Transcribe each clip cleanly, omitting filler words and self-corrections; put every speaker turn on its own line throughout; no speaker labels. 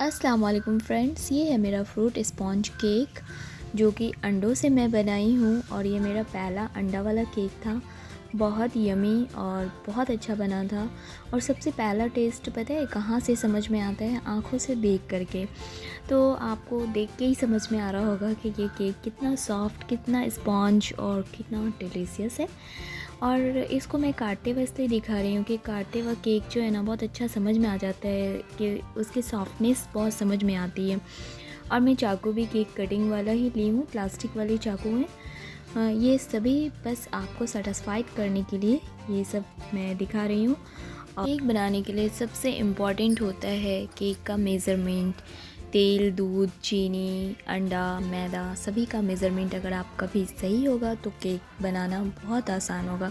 अस्सलाम वालेकुम फ्रेंड्स, ये है मेरा फ्रूट स्पॉन्ज केक जो कि अंडों से मैं बनाई हूँ और ये मेरा पहला अंडा वाला केक था। बहुत यमी और बहुत अच्छा बना था। और सबसे पहला टेस्ट पता है कहाँ से समझ में आता है? आँखों से देख करके। तो आपको देख के ही समझ में आ रहा होगा कि ये केक कितना सॉफ्ट, कितना स्पॉन्ज और कितना डिलीशियस है। और इसको मैं काटते हुए इसलिए दिखा रही हूँ कि काटते हुए केक जो है ना बहुत अच्छा समझ में आ जाता है कि उसकी सॉफ्टनेस बहुत समझ में आती है। और मैं चाकू भी केक कटिंग वाला ही ली हूँ, प्लास्टिक वाली चाकू है। ये सभी बस आपको सेटिस्फाइड करने के लिए ये सब मैं दिखा रही हूँ। और केक बनाने के लिए सबसे इम्पॉर्टेंट होता है केक का मेज़रमेंट। तेल, दूध, चीनी, अंडा, मैदा सभी का मेज़रमेंट अगर आपका भी सही होगा तो केक बनाना बहुत आसान होगा।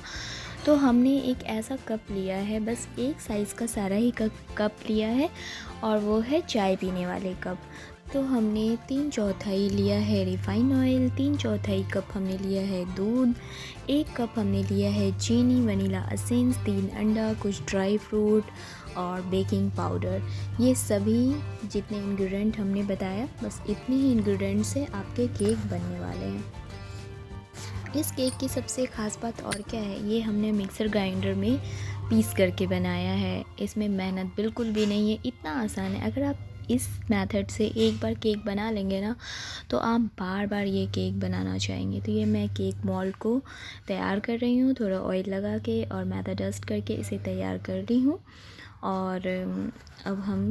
तो हमने एक ऐसा कप लिया है, बस एक साइज़ का सारा ही कप लिया है और वो है चाय पीने वाले कप। तो हमने 3/4 लिया है रिफ़ाइन ऑयल, 3/4 कप हमने लिया है दूध, 1 कप हमने लिया है चीनी, वनीला एसेंस, 3 अंडा, कुछ ड्राई फ्रूट और बेकिंग पाउडर। ये सभी जितने इंग्रेडिएंट हमने बताया, बस इतने ही इंग्रेडिएंट से आपके केक बनने वाले हैं। इस केक की सबसे ख़ास बात और क्या है, ये हमने मिक्सर ग्राइंडर में पीस करके बनाया है। इसमें मेहनत बिल्कुल भी नहीं है, इतना आसान है। अगर आप इस मेथड से एक बार केक बना लेंगे ना तो आप बार बार ये केक बनाना चाहेंगे। तो ये मैं केक मोल्ड को तैयार कर रही हूँ, थोड़ा ऑयल लगा के और मैदा डस्ट करके इसे तैयार कर रही हूँ। और अब हम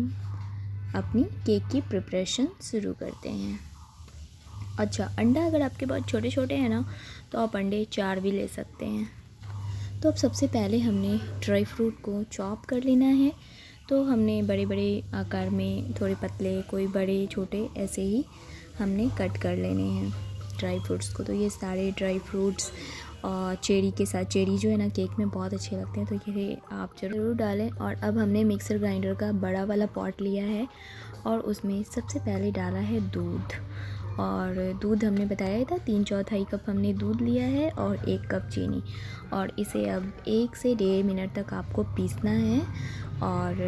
अपनी केक की प्रिपरेशन शुरू करते हैं। अच्छा, अंडा अगर आपके पास छोटे छोटे हैं ना तो आप अंडे 4 भी ले सकते हैं। तो अब सबसे पहले हमने ड्राई फ्रूट को चॉप कर लेना है। तो हमने बड़े बड़े आकार में, थोड़े पतले, कोई बड़े छोटे, ऐसे ही हमने कट कर लेने हैं ड्राई फ्रूट्स को। तो ये सारे ड्राई फ्रूट्स और चेरी के साथ, चेरी जो है ना केक में बहुत अच्छे लगते हैं, तो ये आप ज़रूर डालें। और अब हमने मिक्सर ग्राइंडर का बड़ा वाला पॉट लिया है और उसमें सबसे पहले डाला है दूध। और दूध हमने बताया था 3/4 कप हमने दूध लिया है और 1 कप चीनी। और इसे अब 1 से 1.5 मिनट तक आपको पीसना है। और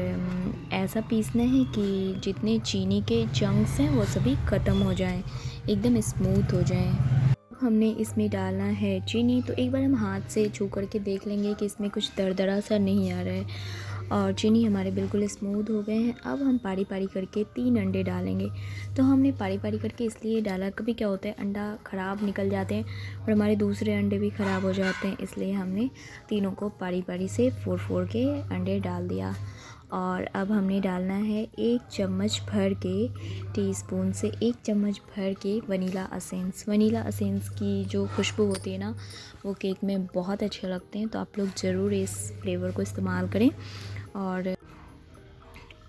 ऐसा पीसना है कि जितने चीनी के चंक्स हैं वो सभी ख़त्म हो जाएं, एकदम स्मूथ हो जाएं। हमने इसमें डालना है चीनी। तो एक बार हम हाथ से छू करके देख लेंगे कि इसमें कुछ दरदरा सा नहीं आ रहा है और चीनी हमारे बिल्कुल स्मूथ हो गए हैं। अब हम पारी पारी करके 3 अंडे डालेंगे। तो हमने पारी पारी करके इसलिए डाला, कभी क्या होता है अंडा ख़राब निकल जाते हैं और हमारे दूसरे अंडे भी ख़राब हो जाते हैं, इसलिए हमने तीनों को पारी पारी से फोड़ के अंडे डाल दिया। और अब हमने डालना है 1 चम्मच भर के, टीस्पून से 1 चम्मच भर के वनीला एसेंस। वनीला एसेंस की जो खुशबू होती है ना वो केक में बहुत अच्छे लगते हैं, तो आप लोग ज़रूर इस फ्लेवर को इस्तेमाल करें। और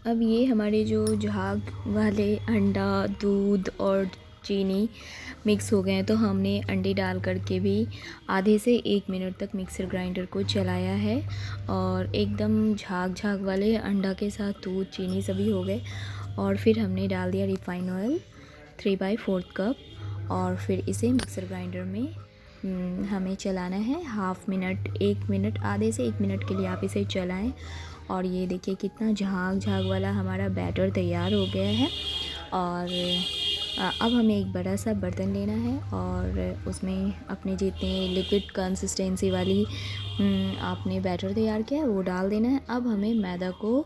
अब ये हमारे जो झाग वाले अंडा, दूध और चीनी मिक्स हो गए हैं, तो हमने अंडे डाल करके भी आधे से 1 मिनट तक मिक्सर ग्राइंडर को चलाया है। और एकदम झाग वाले अंडा के साथ दूध, चीनी सभी हो गए। और फिर हमने डाल दिया रिफ़ाइन ऑयल 3/4 कप और फिर इसे मिक्सर ग्राइंडर में हमें चलाना है हाफ़ मिनट, 1 मिनट, आधे से 1 मिनट के लिए आप इसे चलाएं। और ये देखिए कितना झाग वाला हमारा बैटर तैयार हो गया है। और अब हमें एक बड़ा सा बर्तन लेना है और उसमें अपने जितने लिक्विड कंसिस्टेंसी वाली आपने बैटर तैयार किया है वो डाल देना है। अब हमें मैदा को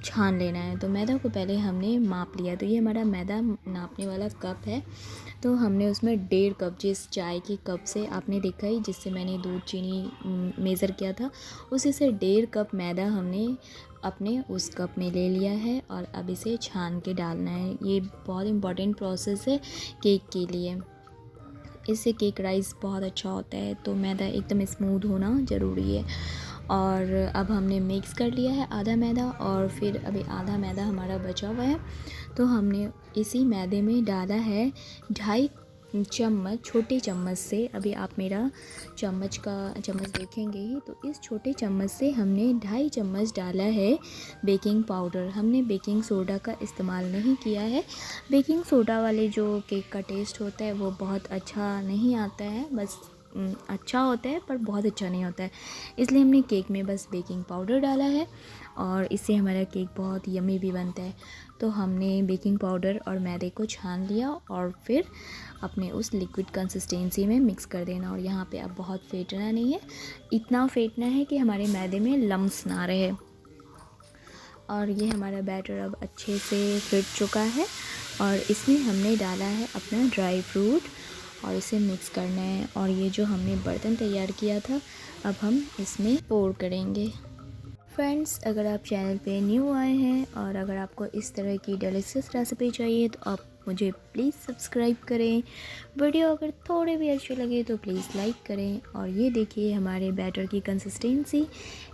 छान लेना है। तो मैदा को पहले हमने माप लिया, तो ये हमारा मैदा नापने वाला कप है। तो हमने उसमें 1.5 कप, जिस चाय के कप से आपने देखा ही जिससे मैंने दूध चीनी मेज़र किया था, उसी से 1.5 कप मैदा हमने अपने उस कप में ले लिया है। और अब इसे छान के डालना है। ये बहुत इम्पॉर्टेंट प्रोसेस है केक के लिए, इससे केक राइस बहुत अच्छा होता है। तो मैदा एकदम स्मूथ होना ज़रूरी है। और अब हमने मिक्स कर लिया है आधा मैदा और फिर अभी आधा मैदा हमारा बचा हुआ है। तो हमने इसी मैदे में डाला है 2.5 चम्मच, छोटे चम्मच से, अभी आप मेरा चम्मच देखेंगे ही, तो इस छोटे चम्मच से हमने 2.5 चम्मच डाला है बेकिंग पाउडर। हमने बेकिंग सोडा का इस्तेमाल नहीं किया है। बेकिंग सोडा वाले जो केक का टेस्ट होता है वो बहुत अच्छा नहीं आता है, बस अच्छा होता है पर बहुत अच्छा नहीं होता है, इसलिए हमने केक में बस बेकिंग पाउडर डाला है और इससे हमारा केक बहुत यम्मी भी बनता है। तो हमने बेकिंग पाउडर और मैदे को छान लिया और फिर अपने उस लिक्विड कंसिस्टेंसी में मिक्स कर देना। और यहाँ पे अब बहुत फेंटना नहीं है, इतना फेंटना है कि हमारे मैदे में लम्स ना रहे। और ये हमारा बैटर अब अच्छे से फिट चुका है और इसमें हमने डाला है अपना ड्राई फ्रूट और इसे मिक्स करना है। और ये जो हमने बर्तन तैयार किया था अब हम इसमें पोर करेंगे। फ्रेंड्स, अगर आप चैनल पे न्यू आए हैं और अगर आपको इस तरह की डिलीशियस रेसिपी चाहिए तो आप मुझे प्लीज़ सब्सक्राइब करें। वीडियो अगर थोड़े भी अच्छे लगे तो प्लीज़ लाइक करें। और ये देखिए हमारे बैटर की कंसिस्टेंसी,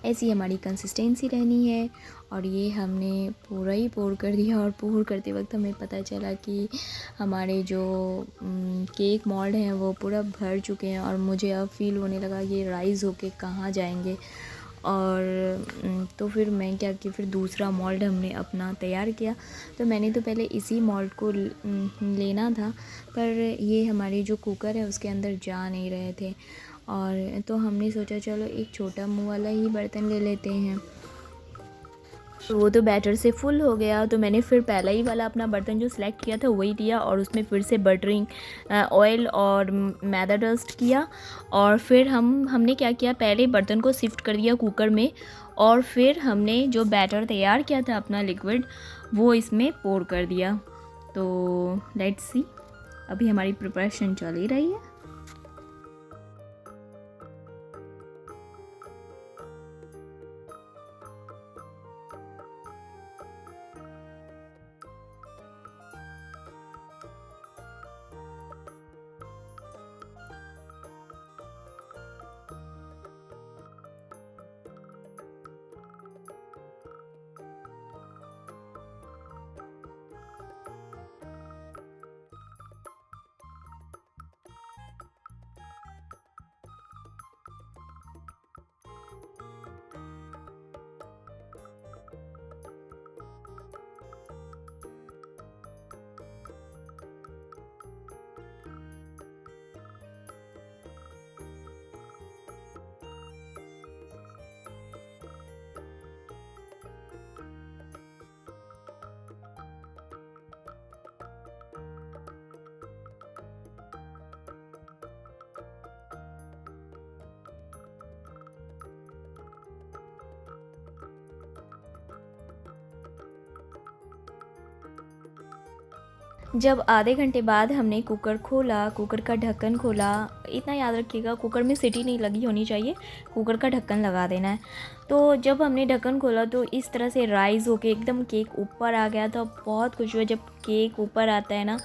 ऐसी हमारी कंसिस्टेंसी रहनी है। और ये हमने पूरा ही पोर कर दिया और पोर करते वक्त हमें पता चला कि हमारे जो केक मोल्ड हैं वो पूरा भर चुके हैं और मुझे अब फील होने लगा ये राइज़ होके कहाँ जाएंगे। और तो फिर मैं क्या कि फिर दूसरा मोल्ड हमने अपना तैयार किया। तो मैंने तो पहले इसी मोल्ड को लेना था, पर ये हमारी जो कुकर है उसके अंदर जा नहीं रहे थे। और तो हमने सोचा चलो एक छोटा मुँह वाला ही बर्तन ले लेते हैं। तो वो तो बैटर से फुल हो गया, तो मैंने फिर पहला ही वाला अपना बर्तन जो सिलेक्ट किया था वही लिया और उसमें फिर से बटरिंग ऑयल और मैदा डस्ट किया। और फिर हमने क्या किया, पहले बर्तन को शिफ्ट कर दिया कुकर में और फिर हमने जो बैटर तैयार किया था अपना लिक्विड वो इसमें पोर कर दिया। तो लेट्स सी, अभी हमारी प्रिपरेशन चल ही रही है। जब आधे घंटे बाद हमने कुकर खोला, कुकर का ढक्कन खोला, इतना याद रखिएगा कुकर में सीटी नहीं लगी होनी चाहिए, कुकर का ढक्कन लगा देना है। तो जब हमने ढक्कन खोला तो इस तरह से राइज़ होके एकदम केक ऊपर आ गया था। बहुत खुश हुआ जब केक ऊपर आता है ना।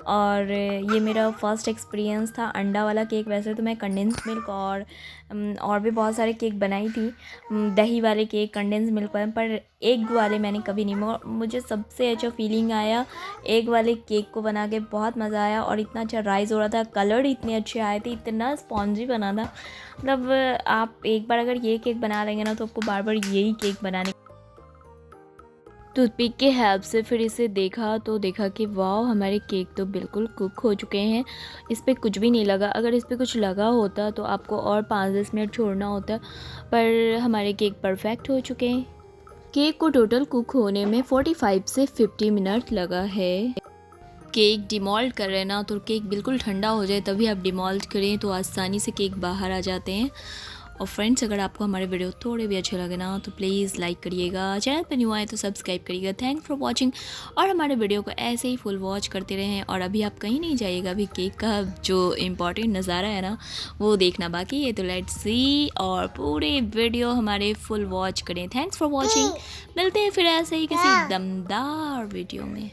और ये मेरा फ़र्स्ट एक्सपीरियंस था अंडा वाला केक। वैसे तो मैं कंडेंस मिल्क और भी बहुत सारे केक बनाई थी, दही वाले केक, कंडेंस मिल्क वाले, पर एग वाले मैंने कभी नहीं। मुझे सबसे अच्छा फीलिंग आया एग वाले केक को बना के, बहुत मज़ा आया। और इतना अच्छा राइज़ हो रहा था, कलर इतने अच्छे आए थे, इतना स्पॉन्जी बना था। मतलब आप एक बार अगर ये केक बना लेंगे ना तो आपको बार बार यही केक बनाने। टूथपिक के हेल्प से फिर इसे देखा कि वाह, हमारे केक तो बिल्कुल कुक हो चुके हैं, इस पर कुछ भी नहीं लगा। अगर इस पर कुछ लगा होता तो आपको और 5-10 मिनट छोड़ना होता, पर हमारे केक परफेक्ट हो चुके हैं। केक को टोटल कुक होने में 45 से 50 मिनट लगा है। केक डिमोल्ड कर रहे हैं ना, तो केक बिल्कुल ठंडा हो जाए तभी आप डिमोल्ड करें, तो आसानी से केक बाहर आ जाते हैं। और फ्रेंड्स, अगर आपको हमारे वीडियो थोड़े भी अच्छे लगे ना तो प्लीज़ लाइक करिएगा, चैनल पर न्यू आए तो सब्सक्राइब करिएगा। Thanks for watching. और हमारे वीडियो को ऐसे ही फुल वॉच करते रहें। और अभी आप कहीं नहीं जाइएगा, अभी केक का जो इम्पॉर्टेंट नज़ारा है ना वो देखना बाकी है, तो लेट्स सी। और पूरे वीडियो हमारे फुल वॉच करें। Thanks for watching. मिलते हैं फिर ऐसे ही किसी दमदार वीडियो में।